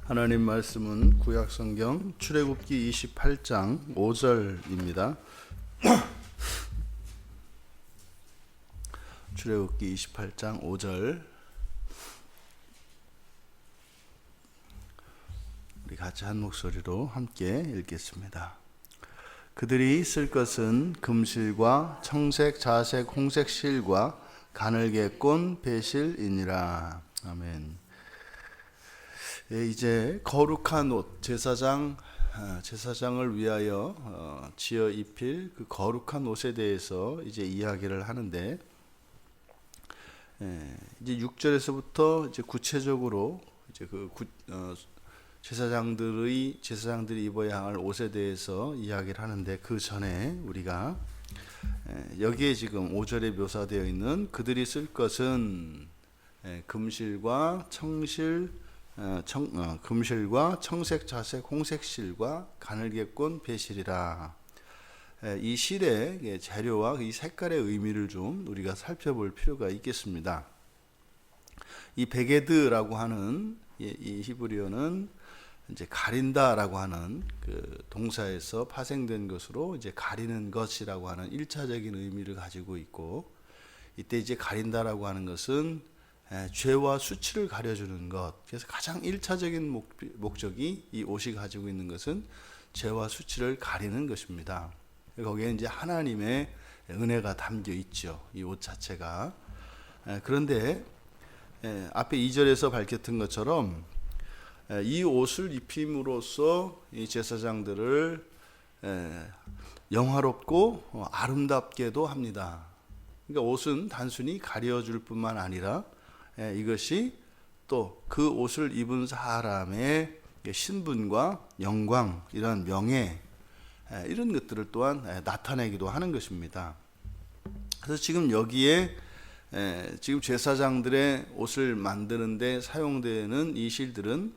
하나님 말씀은 구약성경 출애굽기 28장 5절입니다. 출애굽기 28장 5절 우리 같이 한 목소리로 함께 읽겠습니다. 그들이 쓸 것은 금실과 청색, 자색, 홍색 실과 가늘게 꼰 배실이니라. 아멘. 이제 거룩한 옷, 제사장을 위하여 지어 입힐 그 거룩한 옷에 대해서 이제 이야기를 하는데, 이제 6절에서부터 이제 구체적으로 이제 제사장들이 입어야 할 옷에 대해서 이야기를 하는데, 그 전에 우리가 여기에 지금 5절에 묘사되어 있는 그들이 쓸 것은 금실과 금실과 청색, 자색, 홍색 실과 가늘게 꼰 배실이라. 이 실의 재료와 이 색깔의 의미를 좀 우리가 살펴볼 필요가 있겠습니다. 이 베게드라고 하는 이 히브리어는 이제 가린다라고 하는 그 동사에서 파생된 것으로 이제 가리는 것이라고 하는 1차적인 의미를 가지고 있고, 이때 이제 가린다라고 하는 것은 죄와 수치를 가려주는 것. 그래서 가장 1차적인 목적이 이 옷이 가지고 있는 것은 죄와 수치를 가리는 것입니다. 거기에 이제 하나님의 은혜가 담겨 있죠. 이 옷 자체가. 그런데 앞에 2절에서 밝혔던 것처럼 이 옷을 입힘으로써 이 제사장들을 영화롭고 아름답게도 합니다. 그러니까 옷은 단순히 가려줄 뿐만 아니라 이것이 또 그 옷을 입은 사람의 신분과 영광, 이런 명예, 이런 것들을 또한 나타내기도 하는 것입니다. 그래서 지금 여기에 지금 제사장들의 옷을 만드는데 사용되는 이 실들은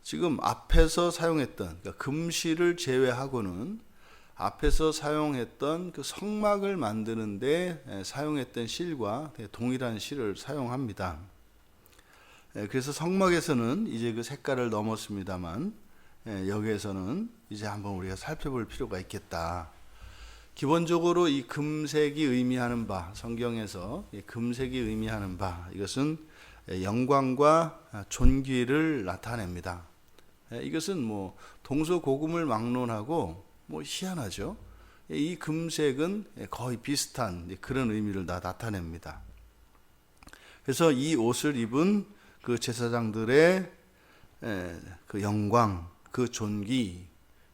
지금 앞에서 사용했던, 그러니까 금실을 제외하고는 앞에서 사용했던 그 성막을 만드는데 사용했던 실과 동일한 실을 사용합니다. 그래서 성막에서는 이제 그 색깔을 넘었습니다만, 여기에서는 이제 한번 우리가 살펴볼 필요가 있겠다. 기본적으로 이 금색이 의미하는 바, 성경에서 금색이 의미하는 바, 이것은 영광과 존귀를 나타냅니다. 이것은 뭐 동서고금을 막론하고 희한하죠. 이 금색은 거의 비슷한 그런 의미를 다 나타냅니다. 그래서 이 옷을 입은 그 제사장들의 그 영광, 그 존귀,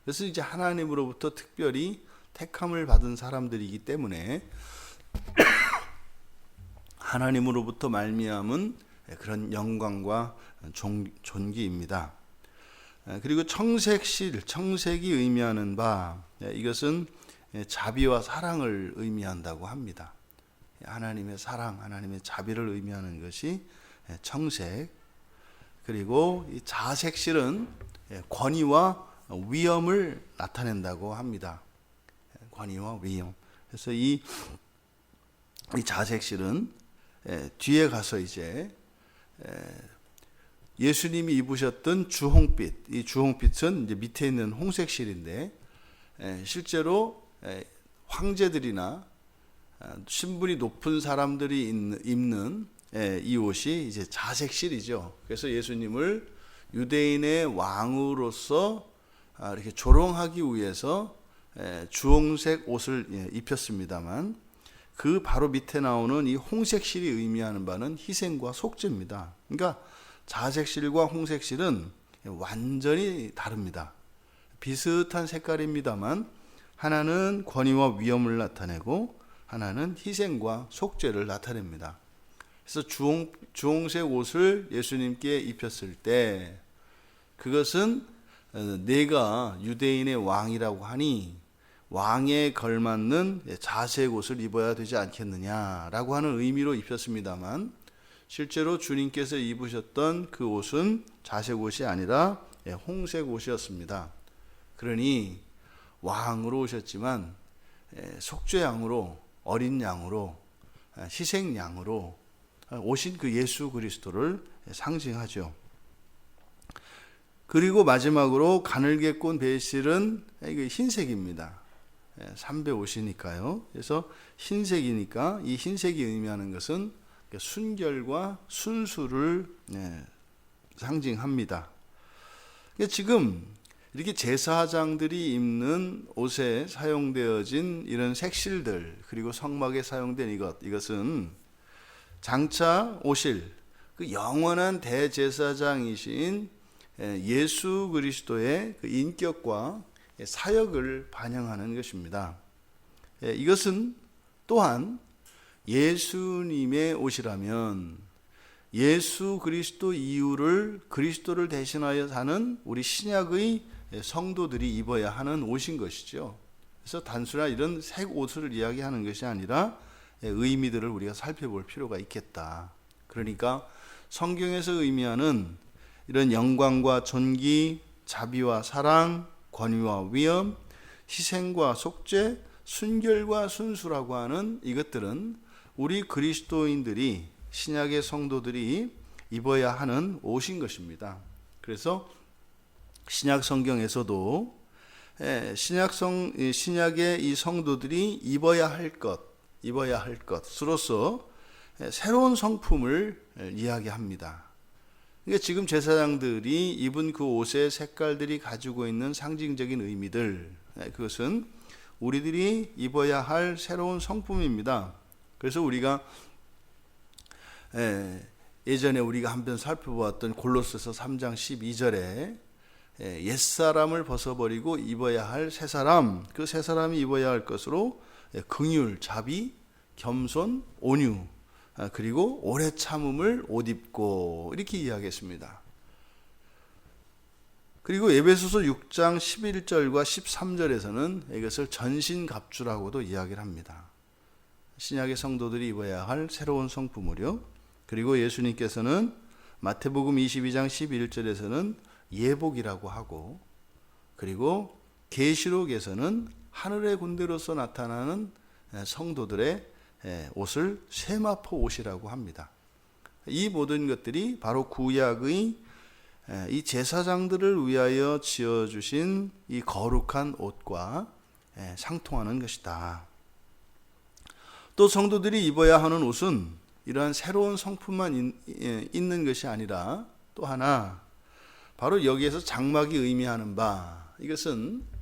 그래서 이제 하나님으로부터 특별히 택함을 받은 사람들이기 때문에 하나님으로부터 말미암은 그런 영광과 존귀입니다. 그리고 청색이 의미하는 바, 이것은 자비와 사랑을 의미한다고 합니다. 하나님의 사랑, 하나님의 자비를 의미하는 것이 청색. 그리고 이 자색실은 권위와 위엄을 나타낸다고 합니다. 권위와 위엄. 그래서 이 자색실은 뒤에 가서 이제 예수님이 입으셨던 주홍빛, 이 주홍빛은 이제 밑에 있는 홍색실인데, 실제로 황제들이나 신분이 높은 사람들이 입는 이 옷이 이제 자색실이죠. 그래서 예수님을 유대인의 왕으로서 이렇게 조롱하기 위해서 주홍색 옷을 입혔습니다만, 그 바로 밑에 나오는 이 홍색실이 의미하는 바는 희생과 속죄입니다. 그러니까 자색실과 홍색실은 완전히 다릅니다. 비슷한 색깔입니다만 하나는 권위와 위엄을 나타내고 하나는 희생과 속죄를 나타냅니다. 그래서 주홍색 옷을 예수님께 입혔을 때 그것은 내가 유대인의 왕이라고 하니 왕에 걸맞는 자색 옷을 입어야 되지 않겠느냐라고 하는 의미로 입혔습니다만, 실제로 주님께서 입으셨던 그 옷은 자색 옷이 아니라 홍색 옷이었습니다. 그러니 왕으로 오셨지만 속죄양으로, 어린 양으로, 희생양으로 오신 그 예수 그리스도를 상징하죠. 그리고 마지막으로 가늘게 꼰 배실은 이게 흰색입니다. 350이니까요. 그래서 흰색이니까 이 흰색이 의미하는 것은 순결과 순수를 상징합니다. 지금 이렇게 제사장들이 입는 옷에 사용되어진 이런 색실들, 그리고 성막에 사용된 이것은 장차 오실 그 영원한 대제사장이신 예수 그리스도의 그 인격과 사역을 반영하는 것입니다. 이것은 또한 예수님의 옷이라면 예수 그리스도 이후를 그리스도를 대신하여 사는 우리 신약의 성도들이 입어야 하는 옷인 것이죠. 그래서 단순한 이런 색 옷을 이야기하는 것이 아니라 의미들을 우리가 살펴볼 필요가 있겠다. 그러니까 성경에서 의미하는 이런 영광과 존귀, 자비와 사랑, 권위와 위엄, 희생과 속죄, 순결과 순수라고 하는 이것들은 우리 그리스도인들이, 신약의 성도들이 입어야 하는 옷인 것입니다. 그래서 신약 성경에서도 신약의 이 성도들이 입어야 할 것으로서 새로운 성품을 이야기합니다. 그러니까 지금 제사장들이 입은 그 옷의 색깔들이 가지고 있는 상징적인 의미들, 그것은 우리들이 입어야 할 새로운 성품입니다. 그래서 우리가 예전에 우리가 한번 살펴보았던 골로새서 3장 12절에 옛사람을 벗어버리고 입어야 할 새사람, 그 새사람이 입어야 할 것으로 긍휼, 자비, 겸손, 온유, 그리고 오래 참음을 옷 입고, 이렇게 이야기했습니다. 그리고 에베소서 6장 11절과 13절에서는 이것을 전신갑주라고도 이야기를 합니다. 신약의 성도들이 입어야 할 새로운 성품으로, 그리고 예수님께서는 마태복음 22장 11절에서는 예복이라고 하고, 그리고 계시록에서는 하늘의 군대로서 나타나는 성도들의 옷을 세마포 옷이라고 합니다. 이 모든 것들이 바로 구약의 이 제사장들을 위하여 지어주신 이 거룩한 옷과 상통하는 것이다. 또 성도들이 입어야 하는 옷은 이러한 새로운 성품만 있는 것이 아니라 또 하나, 바로 여기에서 장막이 의미하는 바, 이것은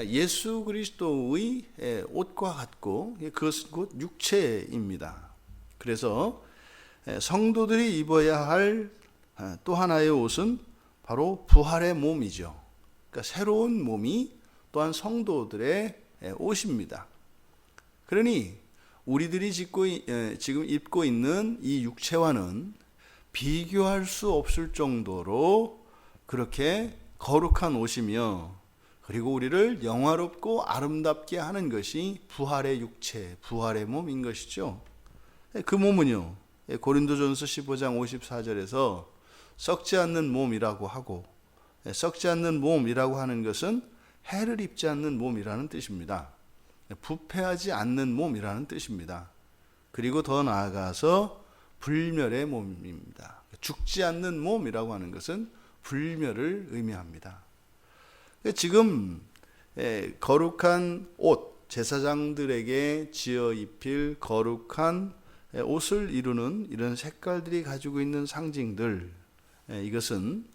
예수 그리스도의 옷과 같고 그것은 곧 육체입니다. 그래서 성도들이 입어야 할 또 하나의 옷은 바로 부활의 몸이죠. 그러니까 새로운 몸이 또한 성도들의 옷입니다. 그러니 우리들이 지금 입고 있는 이 육체와는 비교할 수 없을 정도로 그렇게 거룩한 옷이며, 그리고 우리를 영화롭고 아름답게 하는 것이 부활의 육체, 부활의 몸인 것이죠. 그 몸은요, 고린도전서 15장 54절에서 썩지 않는 몸이라고 하고, 썩지 않는 몸이라고 하는 것은 해를 입지 않는 몸이라는 뜻입니다. 부패하지 않는 몸이라는 뜻입니다. 그리고 더 나아가서 불멸의 몸입니다. 죽지 않는 몸이라고 하는 것은 불멸을 의미합니다. 지금 거룩한 옷, 제사장들에게 지어 입힐 거룩한 옷을 이루는 이런 색깔들이 가지고 있는 상징들, 이것은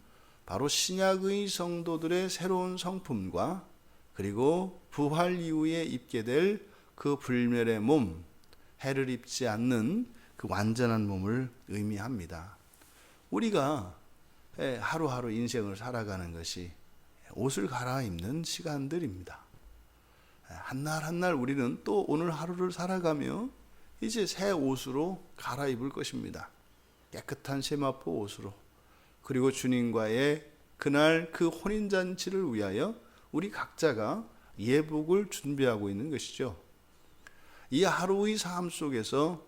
바로 신약의 성도들의 새로운 성품과 그리고 부활 이후에 입게 될 그 불멸의 몸, 해를 입지 않는 그 완전한 몸을 의미합니다. 우리가 하루하루 인생을 살아가는 것이 옷을 갈아입는 시간들입니다. 한날 한날 우리는 또 오늘 하루를 살아가며 이제 새 옷으로 갈아입을 것입니다. 깨끗한 세마포 옷으로. 그리고 주님과의 그날 그 혼인잔치를 위하여 우리 각자가 예복을 준비하고 있는 것이죠. 이 하루의 삶 속에서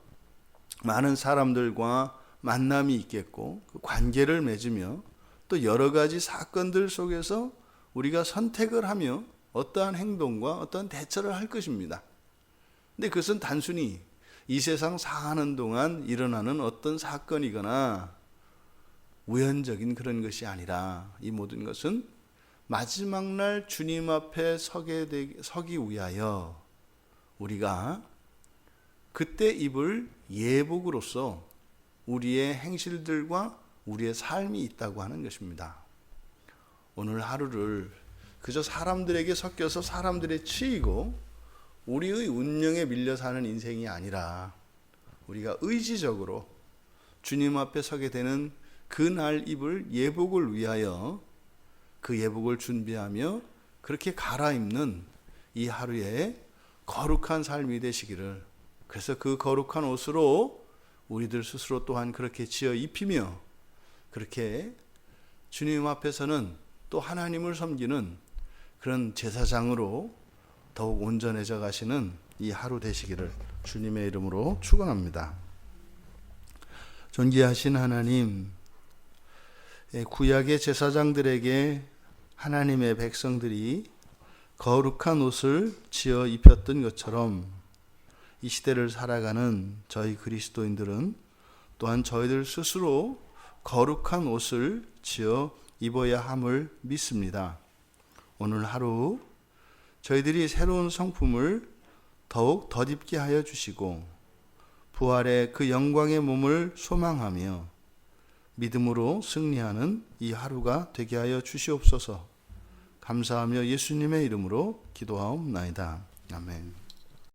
많은 사람들과 만남이 있겠고, 그 관계를 맺으며 또 여러 가지 사건들 속에서 우리가 선택을 하며 어떠한 행동과 어떠한 대처를 할 것입니다. 근데 그것은 단순히 이 세상 사는 동안 일어나는 어떤 사건이거나 우연적인 그런 것이 아니라 이 모든 것은 마지막 날 주님 앞에 서기 위하여 우리가 그때 입을 예복으로서 우리의 행실들과 우리의 삶이 있다고 하는 것입니다. 오늘 하루를 그저 사람들에게 섞여서 사람들에 치이고 우리의 운명에 밀려 사는 인생이 아니라 우리가 의지적으로 주님 앞에 서게 되는 그날 입을 예복을 위하여 그 예복을 준비하며 그렇게 갈아입는 이 하루에 거룩한 삶이 되시기를, 그래서 그 거룩한 옷으로 우리들 스스로 또한 그렇게 지어 입히며 그렇게 주님 앞에서는 또 하나님을 섬기는 그런 제사장으로 더욱 온전해져 가시는 이 하루 되시기를 주님의 이름으로 축원합니다. 존귀하신 하나님, 구약의 제사장들에게 하나님의 백성들이 거룩한 옷을 지어 입혔던 것처럼 이 시대를 살아가는 저희 그리스도인들은 또한 저희들 스스로 거룩한 옷을 지어 입어야 함을 믿습니다. 오늘 하루 저희들이 새로운 성품을 더욱 덧입게 하여 주시고 부활의 그 영광의 몸을 소망하며 믿음으로 승리하는 이 하루가 되게 하여 주시옵소서. 감사하며 예수님의 이름으로 기도하옵나이다. 아멘.